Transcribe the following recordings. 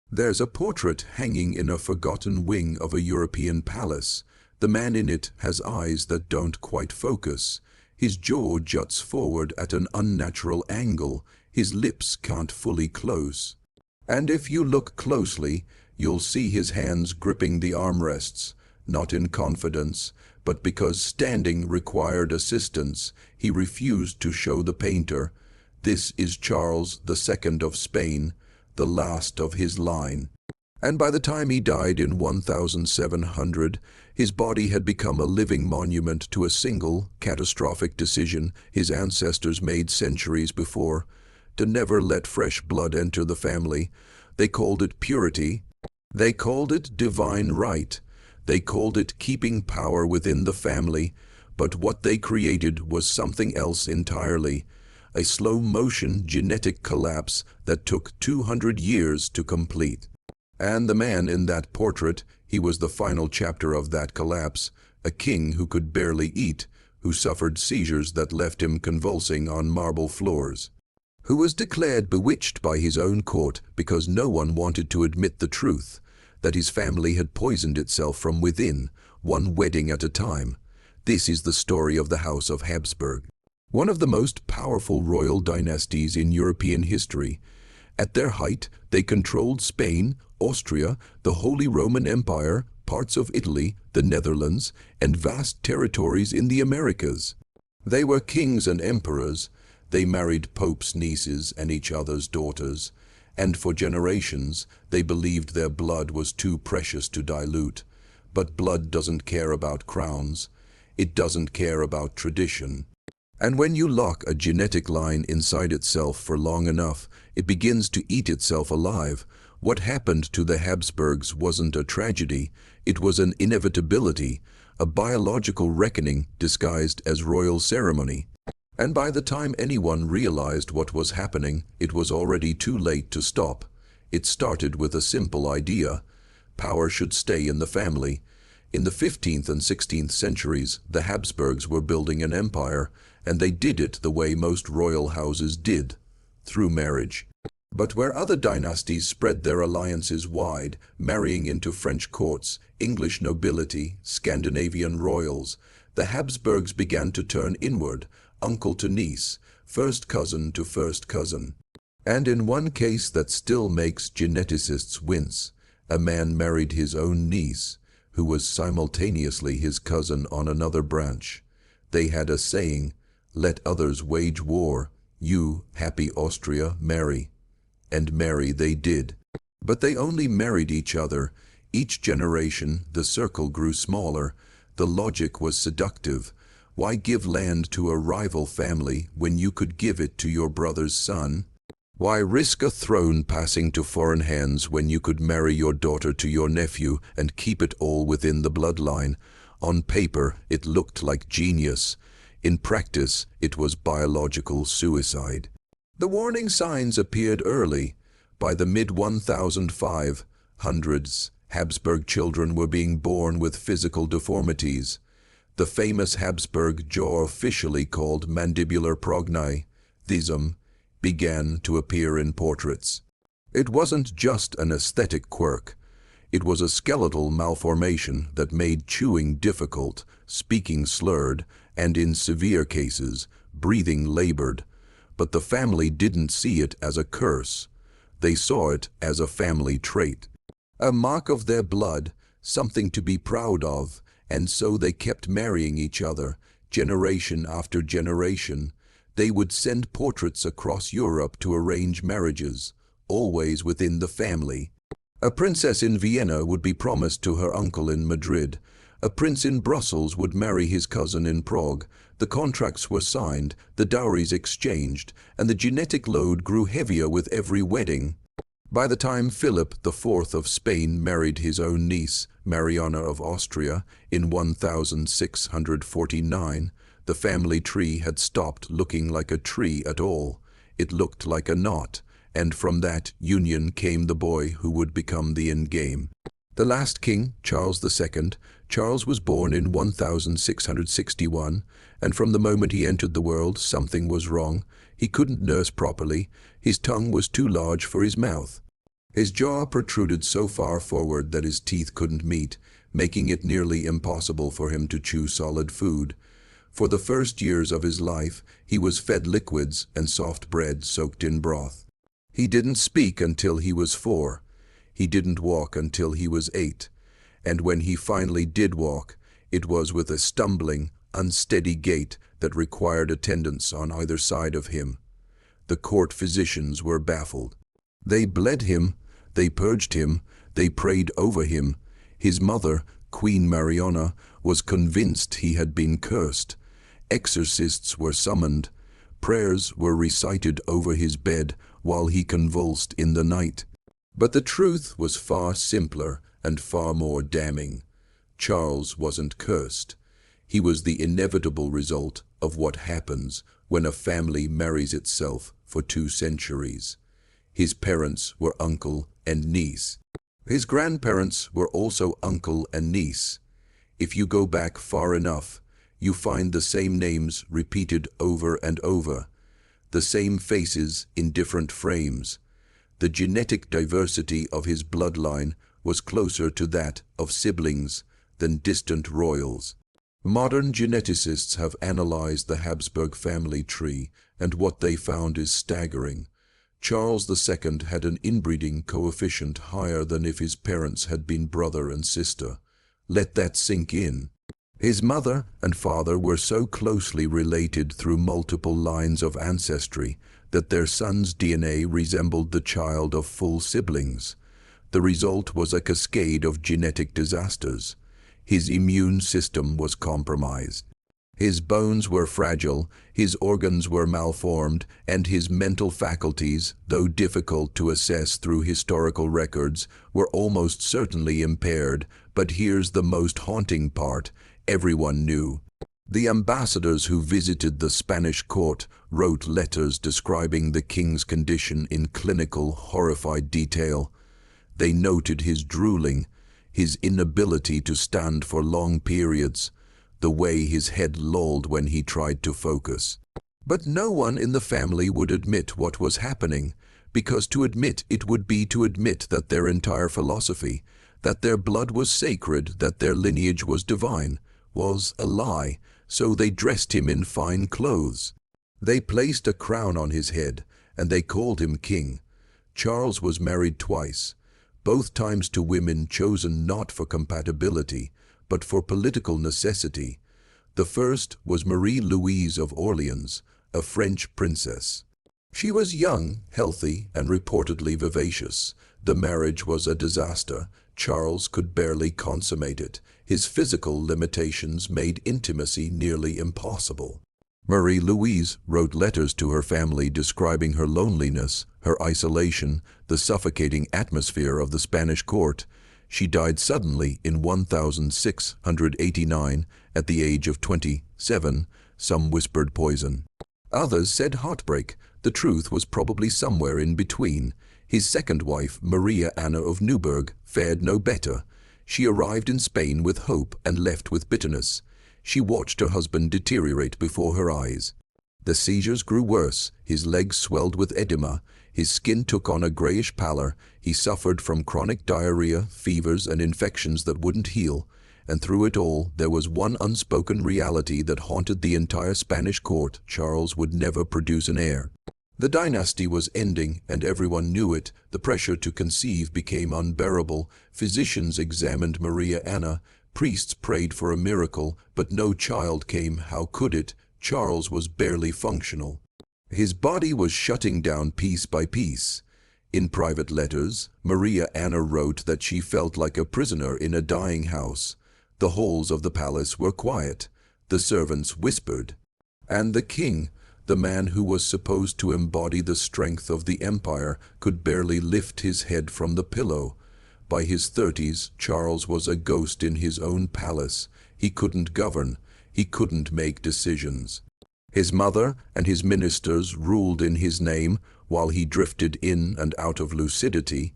There's a portrait hanging in a forgotten wing of a European palace. The man in it has eyes that don't quite focus. His jaw juts forward at an unnatural angle. His lips can't fully close. And if you look closely, you'll see his hands gripping the armrests, not in confidence, but because standing required assistance. He refused to show the painter. This is Charles II of Spain, the last of his line. And by the time he died in 1700, his body had become a living monument to a single, catastrophic decision his ancestors made centuries before: to never let fresh blood enter the family. They called it purity. They called it divine right. They called it keeping power within the family. But what they created was something else entirely: a slow-motion genetic collapse that took 200 years to complete. And the man in that portrait, he was the final chapter of that collapse, a king who could barely eat, who suffered seizures that left him convulsing on marble floors, who was declared bewitched by his own court because no one wanted to admit the truth, that his family had poisoned itself from within, one wedding at a time. This is the story of the House of Habsburg, one of the most powerful royal dynasties in European history. At their height, they controlled Spain, Austria, the Holy Roman Empire, parts of Italy, the Netherlands, and vast territories in the Americas. They were kings and emperors. They married popes' nieces and each other's daughters, and for generations they believed their blood was too precious to dilute. But blood doesn't care about crowns. It doesn't care about tradition. And when you lock a genetic line inside itself for long enough, it begins to eat itself alive. What happened to the Habsburgs wasn't a tragedy, it was an inevitability, a biological reckoning disguised as royal ceremony. And by the time anyone realized what was happening, it was already too late to stop. It started with a simple idea: power should stay in the family. In the 15th and 16th centuries, the Habsburgs were building an empire, and they did it the way most royal houses did, through marriage. But where other dynasties spread their alliances wide, marrying into French courts, English nobility, Scandinavian royals, the Habsburgs began to turn inward, uncle to niece, first cousin to first cousin. And in one case that still makes geneticists wince, a man married his own niece, who was simultaneously his cousin on another branch. They had a saying: "Let others wage war, you, happy Austria, marry." And marry they did. But they only married each other. Each generation, the circle grew smaller. The logic was seductive. Why give land to a rival family when you could give it to your brother's son? Why risk a throne passing to foreign hands when you could marry your daughter to your nephew and keep it all within the bloodline? On paper, it looked like genius. In practice, it was biological suicide. The warning signs appeared early. By the mid-1500s, Habsburg children were being born with physical deformities. The famous Habsburg jaw, officially called mandibular prognathism, began to appear in portraits. It wasn't just an aesthetic quirk. It was a skeletal malformation that made chewing difficult, speaking slurred, and in severe cases, breathing labored. But the family didn't see it as a curse. They saw it as a family trait, a mark of their blood, something to be proud of, and so they kept marrying each other, generation after generation. They would send portraits across Europe to arrange marriages, always within the family. A princess in Vienna would be promised to her uncle in Madrid. A prince in Brussels would marry his cousin in Prague. The contracts were signed, the dowries exchanged, and the genetic load grew heavier with every wedding. By the time Philip IV of Spain married his own niece, Mariana of Austria, in 1649, the family tree had stopped looking like a tree at all. It looked like a knot, and from that union came the boy who would become the endgame. The last king, Charles II, Charles was born in 1661, and from the moment he entered the world, something was wrong. He couldn't nurse properly. His tongue was too large for his mouth. His jaw protruded so far forward that his teeth couldn't meet, making it nearly impossible for him to chew solid food. For the first years of his life, he was fed liquids and soft bread soaked in broth. He didn't speak until he was 4. He didn't walk until he was 8. And when he finally did walk, it was with a stumbling, unsteady gait that required attendants on either side of him. The court physicians were baffled. They bled him, they purged him, they prayed over him. His mother, Queen Mariana, was convinced he had been cursed. Exorcists were summoned. Prayers were recited over his bed while he convulsed in the night. But the truth was far simpler and far more damning. Charles wasn't cursed. He was the inevitable result of what happens when a family marries itself for 2 centuries. His parents were uncle and niece. His grandparents were also uncle and niece. If you go back far enough, you find the same names repeated over and over, the same faces in different frames. The genetic diversity of his bloodline was closer to that of siblings than distant royals. Modern geneticists have analyzed the Habsburg family tree, and what they found is staggering. Charles II had an inbreeding coefficient higher than if his parents had been brother and sister. Let that sink in. His mother and father were so closely related through multiple lines of ancestry that their son's DNA resembled the child of full siblings. The result was a cascade of genetic disasters. His immune system was compromised. His bones were fragile, his organs were malformed, and his mental faculties, though difficult to assess through historical records, were almost certainly impaired. But here's the most haunting part. Everyone knew. The ambassadors who visited the Spanish court wrote letters describing the king's condition in clinical, horrified detail. They noted his drooling, his inability to stand for long periods, the way his head lolled when he tried to focus. But no one in the family would admit what was happening, because to admit it would be to admit that their entire philosophy, that their blood was sacred, that their lineage was divine, was a lie. So they dressed him in fine clothes. They placed a crown on his head, and they called him king. Charles was married twice, both times to women chosen not for compatibility, but for political necessity. The first was Marie-Louise of Orleans, a French princess. She was young, healthy, and reportedly vivacious. The marriage was a disaster. Charles could barely consummate it. His physical limitations made intimacy nearly impossible. Marie-Louise wrote letters to her family describing her loneliness, her isolation, the suffocating atmosphere of the Spanish court. She died suddenly in 1689 at the age of 27. Some whispered poison. Others said heartbreak. The truth was probably somewhere in between. His second wife, Maria Anna of Neuburg, fared no better. She arrived in Spain with hope and left with bitterness. She watched her husband deteriorate before her eyes. The seizures grew worse, his legs swelled with edema, his skin took on a grayish pallor, he suffered from chronic diarrhea, fevers, and infections that wouldn't heal, and through it all there was one unspoken reality that haunted the entire Spanish court: Charles would never produce an heir. The dynasty was ending, and everyone knew it. The pressure to conceive became unbearable. Physicians examined Maria Anna. Priests prayed for a miracle, but no child came. How could it? Charles was barely functional. His body was shutting down piece by piece. In private letters, Maria Anna wrote that she felt like a prisoner in a dying house. The halls of the palace were quiet. The servants whispered. And the king, the man who was supposed to embody the strength of the empire, could barely lift his head from the pillow. By his 30s, Charles was a ghost in his own palace. He couldn't govern. He couldn't make decisions. His mother and his ministers ruled in his name while he drifted in and out of lucidity.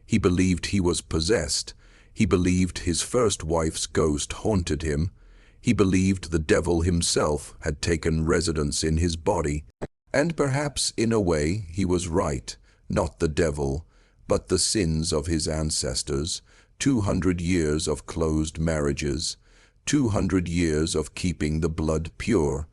He believed he was possessed. He believed his first wife's ghost haunted him. He believed the devil himself had taken residence in his body. And perhaps, in a way, he was right. Not the devil, but the sins of his ancestors, 200 years of closed marriages, 200 years of keeping the blood pure.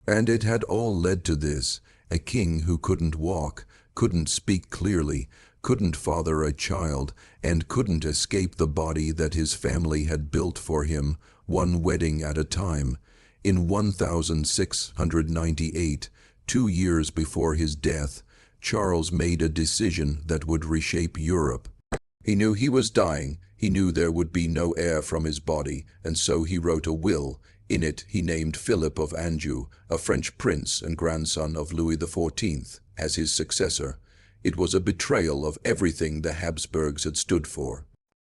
And it had all led to this, a king who couldn't walk, couldn't speak clearly, couldn't father a child, and couldn't escape the body that his family had built for him, one wedding at a time. In 1698, 2 years before his death, Charles made a decision that would reshape Europe. He knew he was dying, he knew there would be no heir from his body, and so he wrote a will. In it he named Philip of Anjou, a French prince and grandson of Louis XIV, as his successor. It was a betrayal of everything the Habsburgs had stood for.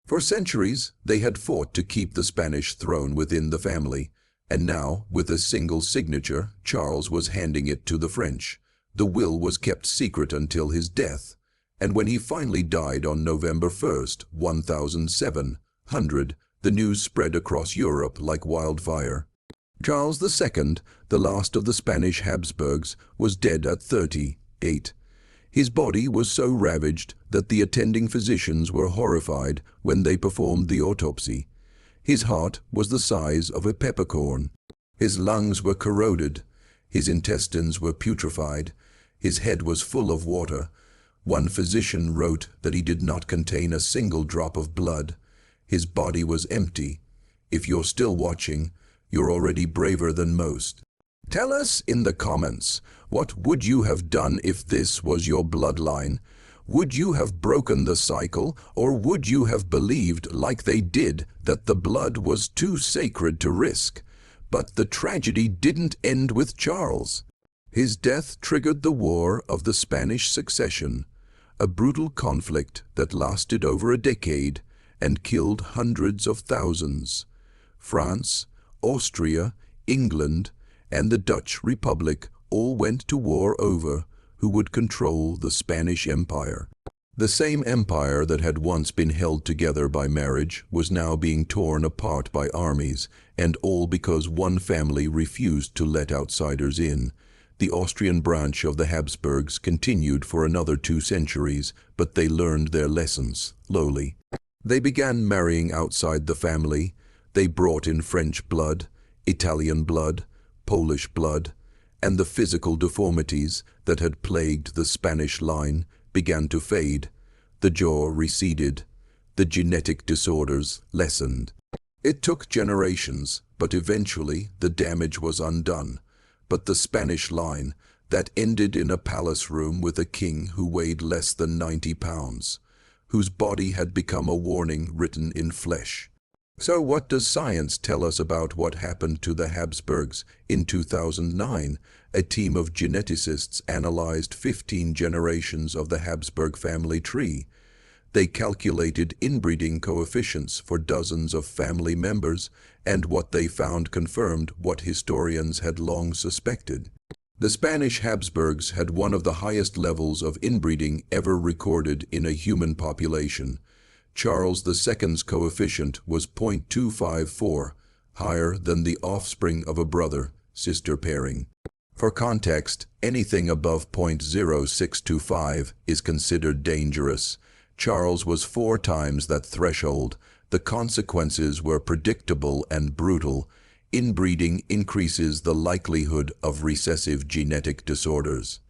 For centuries, they had fought to keep the Spanish throne within the family, and now, with a single signature, Charles was handing it to the French. The will was kept secret until his death, and when he finally died on November 1st, 1700, the news spread across Europe like wildfire. Charles II, the last of the Spanish Habsburgs, was dead at 38. His body was so ravaged that the attending physicians were horrified when they performed the autopsy. His heart was the size of a peppercorn. His lungs were corroded. His intestines were putrefied. His head was full of water. One physician wrote that he did not contain a single drop of blood. His body was empty. If you're still watching, you're already braver than most. Tell us in the comments, what would you have done if this was your bloodline? Would you have broken the cycle, or would you have believed, like they did, that the blood was too sacred to risk? But the tragedy didn't end with Charles. His death triggered the War of the Spanish Succession, a brutal conflict that lasted over a decade and killed hundreds of thousands. France, Austria, England, and the Dutch Republic all went to war over who would control the Spanish Empire. The same empire that had once been held together by marriage was now being torn apart by armies, and all because one family refused to let outsiders in. The Austrian branch of the Habsburgs continued for another 2 centuries, but they learned their lessons slowly. They began marrying outside the family. They brought in French blood, Italian blood, Polish blood, and the physical deformities that had plagued the Spanish line began to fade. The jaw receded. The genetic disorders lessened. It took generations, but eventually the damage was undone. But the Spanish line, that ended in a palace room with a king who weighed less than 90 pounds, whose body had become a warning written in flesh. So what does science tell us about what happened to the Habsburgs? In 2009, a team of geneticists analyzed 15 generations of the Habsburg family tree. They calculated inbreeding coefficients for dozens of family members, and what they found confirmed what historians had long suspected. The Spanish Habsburgs had one of the highest levels of inbreeding ever recorded in a human population. Charles II's coefficient was 0.254, higher than the offspring of a brother-sister pairing. For context, anything above 0.0625 is considered dangerous. Charles was 4 times that threshold. The consequences were predictable and brutal. Inbreeding increases the likelihood of recessive genetic disorders.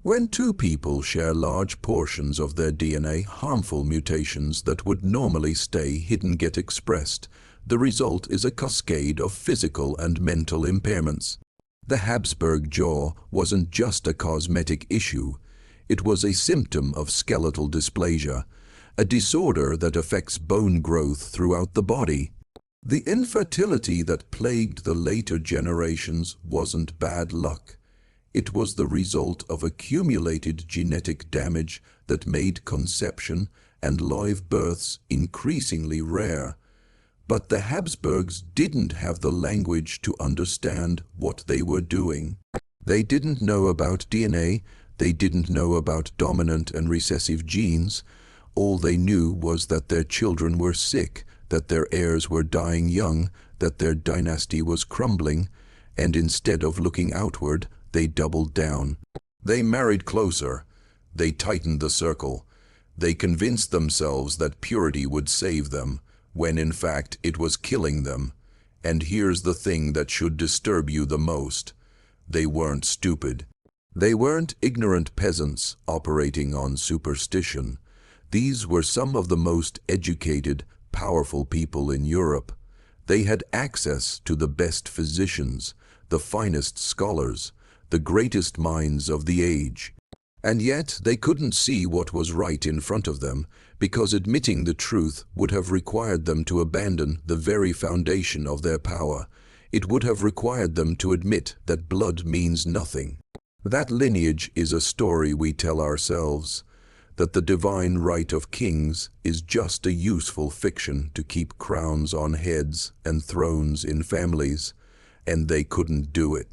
When 2 people share large portions of their DNA, harmful mutations that would normally stay hidden get expressed. The result is a cascade of physical and mental impairments. The Habsburg jaw wasn't just a cosmetic issue. It was a symptom of skeletal dysplasia, a disorder that affects bone growth throughout the body. The infertility that plagued the later generations wasn't bad luck. It was the result of accumulated genetic damage that made conception and live births increasingly rare. But the Habsburgs didn't have the language to understand what they were doing. They didn't know about DNA, they didn't know about dominant and recessive genes. All they knew was that their children were sick, that their heirs were dying young, that their dynasty was crumbling, and instead of looking outward, they doubled down. They married closer. They tightened the circle. They convinced themselves that purity would save them, when in fact it was killing them. And here's the thing that should disturb you the most. They weren't stupid. They weren't ignorant peasants operating on superstition. These were some of the most educated, powerful people in Europe. They had access to the best physicians, the finest scholars, the greatest minds of the age. And yet they couldn't see what was right in front of them, because admitting the truth would have required them to abandon the very foundation of their power. It would have required them to admit that blood means nothing. That lineage is a story we tell ourselves, that the divine right of kings is just a useful fiction to keep crowns on heads and thrones in families, and they couldn't do it.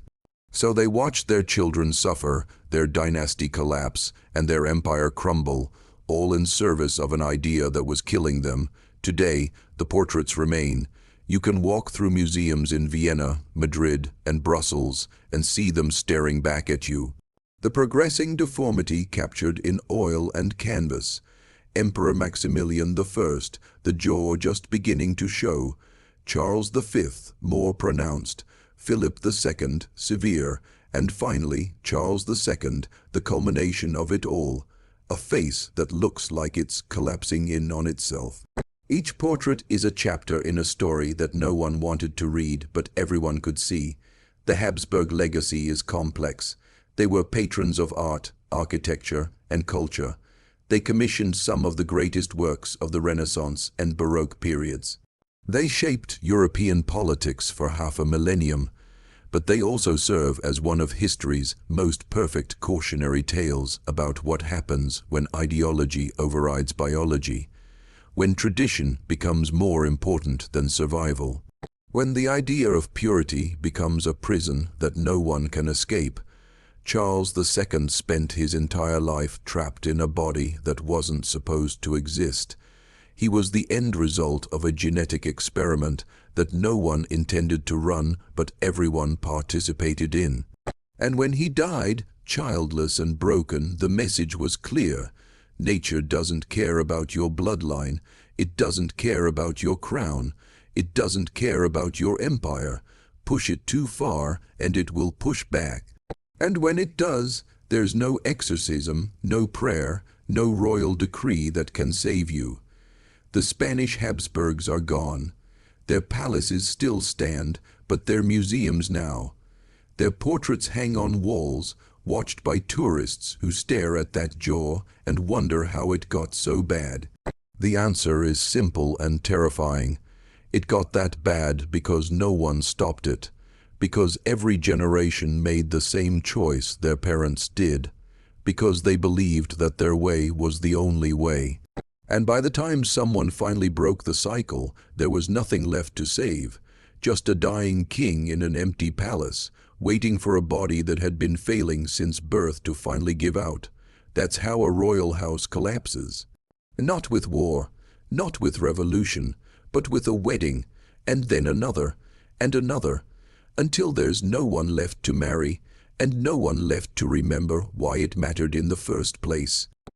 So they watched their children suffer, their dynasty collapse, and their empire crumble, all in service of an idea that was killing them. Today, the portraits remain. You can walk through museums in Vienna, Madrid, and Brussels and see them staring back at you. The progressing deformity captured in oil and canvas. Emperor Maximilian I, the jaw just beginning to show. Charles V, more pronounced. Philip II, severe. And finally, Charles II, the culmination of it all. A face that looks like it's collapsing in on itself. Each portrait is a chapter in a story that no one wanted to read, but everyone could see. The Habsburg legacy is complex. They were patrons of art, architecture, and culture. They commissioned some of the greatest works of the Renaissance and Baroque periods. They shaped European politics for half a millennium, but they also serve as one of history's most perfect cautionary tales about what happens when ideology overrides biology, when tradition becomes more important than survival, when the idea of purity becomes a prison that no one can escape. Charles II spent his entire life trapped in a body that wasn't supposed to exist. He was the end result of a genetic experiment that no one intended to run, but everyone participated in. And when he died, childless and broken, the message was clear. Nature doesn't care about your bloodline. It doesn't care about your crown. It doesn't care about your empire. Push it too far, and it will push back. And when it does, there's no exorcism, no prayer, no royal decree that can save you. The Spanish Habsburgs are gone. Their palaces still stand, but they're museums now. Their portraits hang on walls, watched by tourists who stare at that jaw and wonder how it got so bad. The answer is simple and terrifying. It got that bad because no one stopped it, because every generation made the same choice their parents did, because they believed that their way was the only way. And by the time someone finally broke the cycle, there was nothing left to save, just a dying king in an empty palace, waiting for a body that had been failing since birth to finally give out. That's how a royal house collapses. Not with war, not with revolution, but with a wedding, and then another, and another, until there's no one left to marry, and no one left to remember why it mattered in the first place.